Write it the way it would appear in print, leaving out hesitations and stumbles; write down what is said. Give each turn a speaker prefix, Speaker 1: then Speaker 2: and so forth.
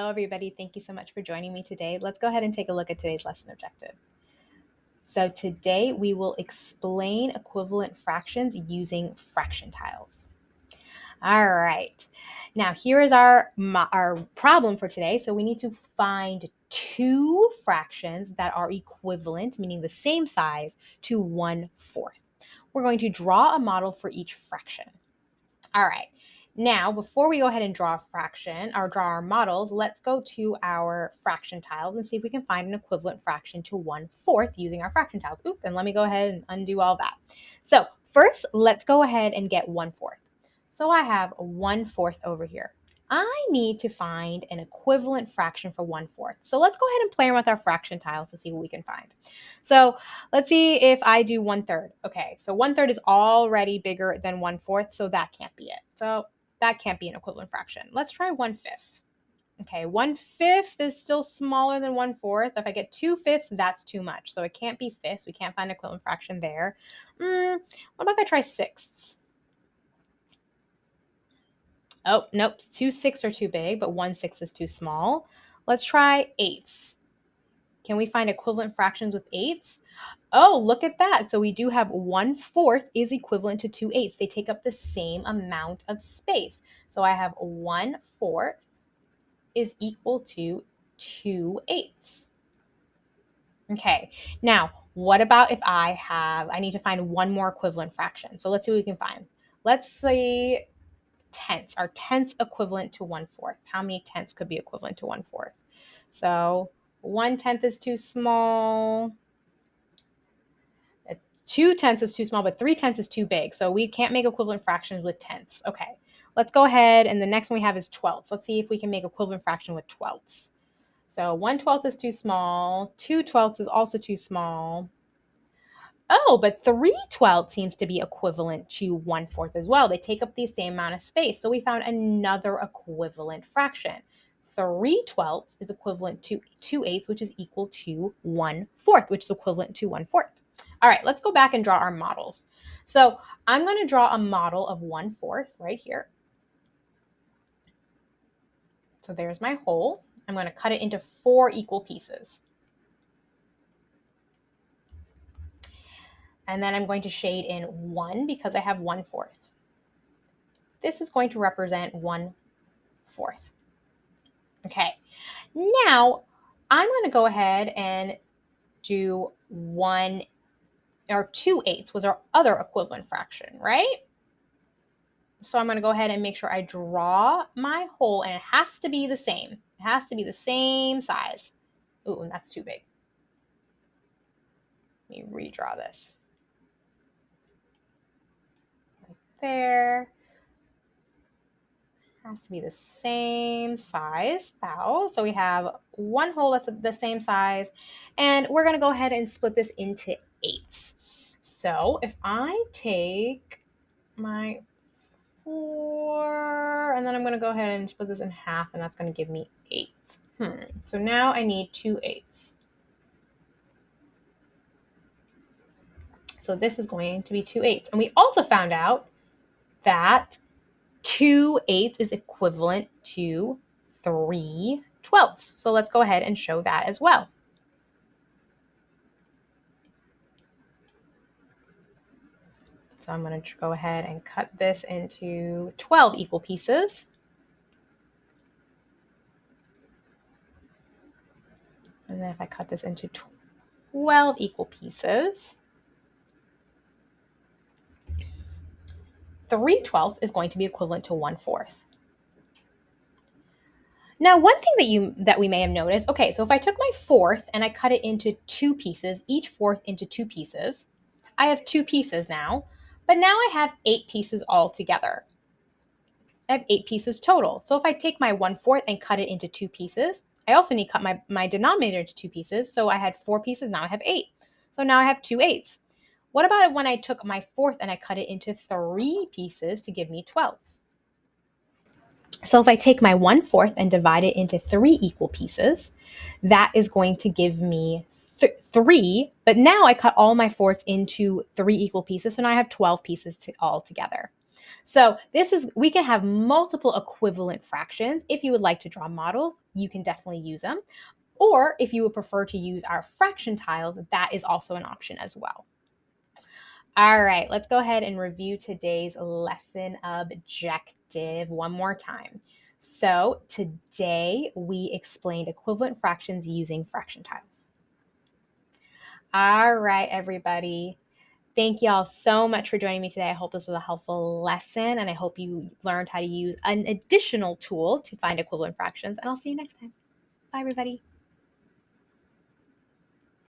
Speaker 1: Hello, everybody. Thank you so much for joining me today. Let's go ahead and take a look at today's lesson objective. So today we will explain equivalent fractions using fraction tiles. All right. Now here is our problem for today. So we need to find two fractions that are equivalent, meaning the same size, to 1/4. We're going to draw a model for each fraction. All right. Now, before we go ahead and draw a fraction or draw our models, let's go to our fraction tiles and see if we can find an equivalent fraction to 1/4 using our fraction tiles. Oop, and let me go ahead and undo all that. So first, let's go ahead and get 1/4. So I have 1/4 over here. I need to find an equivalent fraction for 1/4. So let's go ahead and play around with our fraction tiles to see what we can find. So let's see if I do 1/3. Okay, so 1/3 is already bigger than 1/4, so that can't be it. So that can't be an equivalent fraction. Let's try 1/5. Okay, 1/5 is still smaller than 1/4. If I get 2/5, that's too much. So it can't be fifths. We can't find an equivalent fraction there. What about if I try sixths? Oh, nope, 2/6 are too big, but 1/6 is too small. Let's try eighths. Can we find equivalent fractions with eighths? Oh, look at that. So we do have 1/4 is equivalent to 2/8. They take up the same amount of space. So I have 1/4 is equal to 2/8. Okay, now what about if I need to find one more equivalent fraction? So let's see what we can find. Let's say tenths. Are tenths equivalent to 1/4? How many tenths could be equivalent to 1/4? So 1/10 is too small. 2/10 is too small, but 3/10 is too big. So we can't make equivalent fractions with tenths. Okay, let's go ahead. And the next one we have is twelfths. Let's see if we can make equivalent fraction with twelfths. So 1/12 is too small. 2/12 is also too small. Oh, but 3/12 seems to be equivalent to 1/4 as well. They take up the same amount of space. So we found another equivalent fraction. 3/12 is equivalent to 2/8, which is equal to 1/4, which is equivalent to 1/4. All right, let's go back and draw our models. So I'm going to draw a model of 1/4 right here. So there's my hole. I'm going to cut it into 4 equal pieces. And then I'm going to shade in 1 because I have 1/4. This is going to represent 1/4. Okay, now I'm going to go ahead and do 1 or 2/8 was our other equivalent fraction, right? So I'm going to go ahead and make sure I draw my hole, and it has to be the same. It has to be the same size. Ooh, and that's too big. Let me redraw this. Right there. Has to be the same size. Ow. So we have one hole that's the same size, and we're going to go ahead and split this into eighths. So if I take my 4, and then I'm going to go ahead and split this in half, and that's going to give me 8. So now I need 2/8. So this is going to be 2/8. And we also found out that 2/8 is equivalent to 3/12. So let's go ahead and show that as well. So I'm going to go ahead and cut this into 12 equal pieces. And then if I cut this into 12 equal pieces, 3/12 is going to be equivalent to 1/4. Now, one thing that we may have noticed, okay, so if I took my 4th and I cut it into 2 pieces, each 4th into 2 pieces, I have 2 pieces now, but now I have 8 pieces all together. I have 8 pieces total. So if I take my 1/4 and cut it into 2 pieces, I also need to cut my denominator into 2 pieces. So I had 4 pieces, now I have 8. So now I have 2/8. What about when I took my 4th and I cut it into 3 pieces to give me 12ths? So if I take my 1/4 and divide it into 3 equal pieces, that is going to give me 3, but now I cut all my 4ths into 3 equal pieces, so now I have 12 pieces all together. So we can have multiple equivalent fractions. If you would like to draw models, you can definitely use them. Or if you would prefer to use our fraction tiles, that is also an option as well. All right, let's go ahead and review today's lesson objective one more time. So today we explained equivalent fractions using fraction tiles. All right, everybody. Thank y'all so much for joining me today. I hope this was a helpful lesson, and I hope you learned how to use an additional tool to find equivalent fractions. And I'll see you next time. Bye, everybody.